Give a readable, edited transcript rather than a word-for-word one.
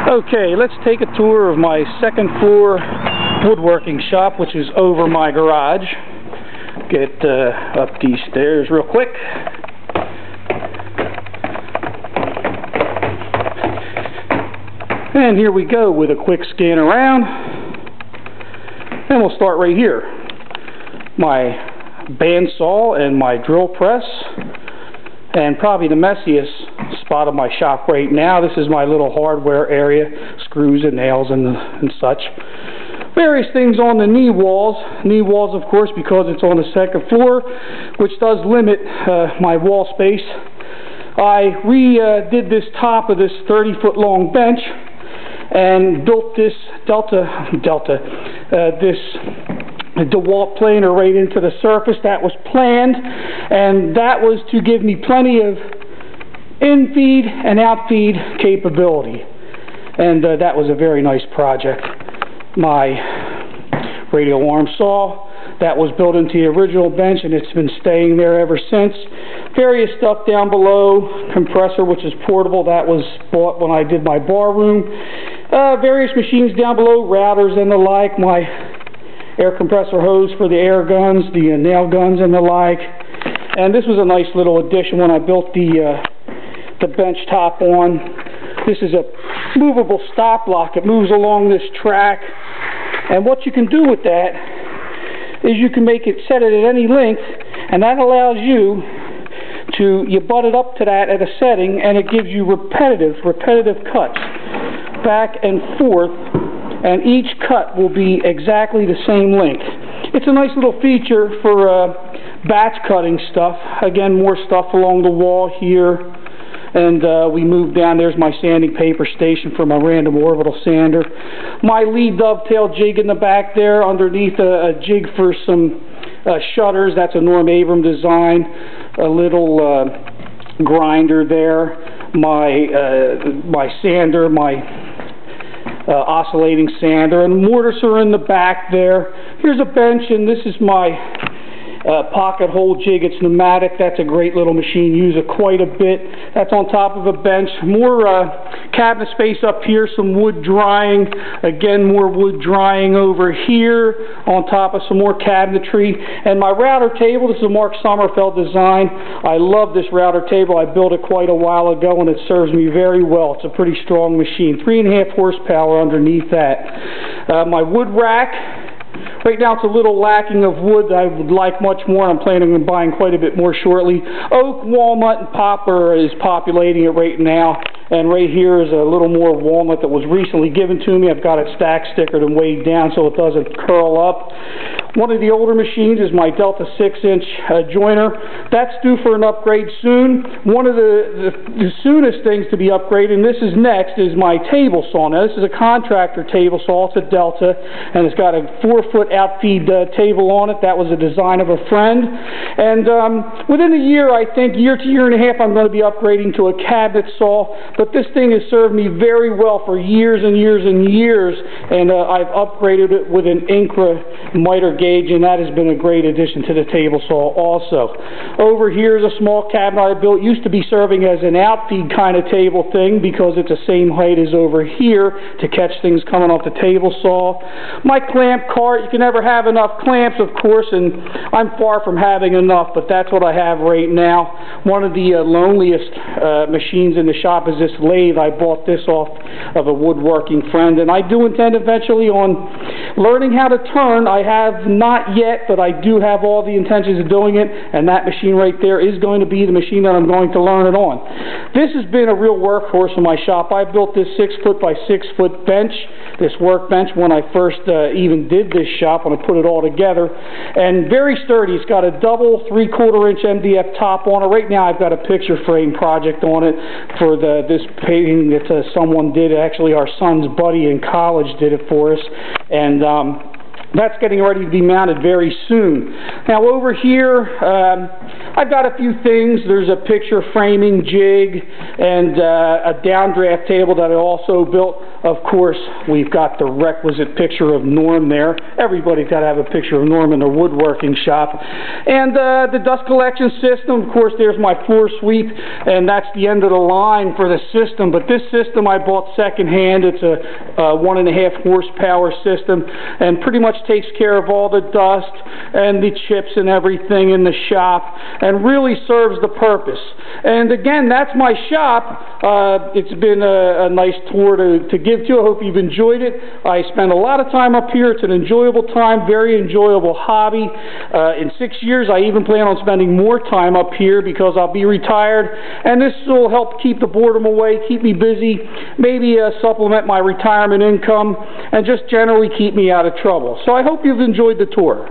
Okay, let's take a tour of my second floor woodworking shop, which is over my garage. Get up these stairs real quick. And here we go with a quick scan around. And we'll start right here. My bandsaw and my drill press. And probably the messiest spot of my shop right now. This is my little hardware area, screws and nails and such. Various things on the knee walls. Knee walls, of course, because it's on the second floor, which does limit my wall space. I redid this top of this 30-foot long bench and built this this DeWalt planer right into the surface. That was planned, and that was to give me plenty of in-feed and out-feed capability. And that was a very nice project. My radial arm saw, that was built into the original bench, and it's been staying there ever since. Various stuff down below, compressor, which is portable, that was bought when I did my bar room. Various machines down below, routers and the like, my air compressor hose for the air guns, the nail guns and the like. And this was a nice little addition when I built the bench top on. This is a movable stop block. It moves along this track. And what you can do with that is you can make it, set it at any length, and that allows you butt it up to that at a setting, and it gives you repetitive cuts back and forth, and each cut will be exactly the same length. It's a nice little feature for batch cutting stuff. Again, more stuff along the wall here. And we moved down. There's my sanding paper station for my random orbital sander. My lead dovetail jig in the back there, underneath a jig for some shutters. That's a Norm Abram design. A little grinder there. My sander, my oscillating sander, and mortise are in the back there. Here's a bench, and this is my pocket hole jig. It's pneumatic. That's a great little machine. Use it quite a bit. That's on top of a bench. More cabinet space up here. Some wood drying. Again, more wood drying over here on top of some more cabinetry. And my router table. This is a Mark Sommerfeld design. I love this router table. I built it quite a while ago, and it serves me very well. It's a pretty strong machine. 3.5 horsepower underneath that. My wood rack. Right now it's a little lacking of wood. I would like much more. I'm planning on buying quite a bit more shortly. Oak, walnut, and poplar is populating it right now. And right here is a little more walnut that was recently given to me. I've got it stack stickered and weighed down so it doesn't curl up. One of the older machines is my Delta 6-inch joiner. That's due for an upgrade soon. One of the soonest things to be upgraded, and this is next, is my table saw. Now this is a contractor table saw. It's a Delta, and it's got a 4-foot outfeed table on it. That was a design of a friend. And within a year, I think, year to year and a half, I'm going to be upgrading to a cabinet saw. But this thing has served me very well for years and years and years, and I've upgraded it with an Incra miter gauge, and that has been a great addition to the table saw also. Over here is a small cabinet I built. It used to be serving as an outfeed kind of table thing because it's the same height as over here to catch things coming off the table saw. My clamp cart, you can never have enough clamps, of course, and I'm far from having enough, but that's what I have right now. One of the loneliest machines in the shop is this lathe. I bought this off of a woodworking friend, and I do intend eventually on learning how to turn. I have not yet, but I do have all the intentions of doing it, and that machine right there is going to be the machine that I'm going to learn it on. This has been a real workhorse in my shop. I built this 6-foot by 6-foot bench, this workbench, when I first even did this shop, when I put it all together, and very sturdy. It's got a double 3/4-inch MDF top on it. Right now I've got a picture frame project on it for this painting that someone did. Actually, our son's buddy in college did it for us, and That's getting ready to be mounted very soon. Now over here, I've got a few things. There's a picture framing jig and a downdraft table that I also built. Of course, we've got the requisite picture of Norm there. Everybody's got to have a picture of Norm in their woodworking shop. And the dust collection system, of course, there's my floor sweep, and that's the end of the line for the system. But this system I bought secondhand. It's a 1.5 horsepower system, and pretty much takes care of all the dust and the chips and everything in the shop, and really serves the purpose. And again, that's my shop. It's been a nice tour to give to you. I hope you've enjoyed it. I spend a lot of time up here. It's an enjoyable time, very enjoyable hobby. In 6 years, I even plan on spending more time up here because I'll be retired, and this will help keep the boredom away, keep me busy, maybe supplement my retirement income, and just generally keep me out of trouble. So I hope you've enjoyed the tour.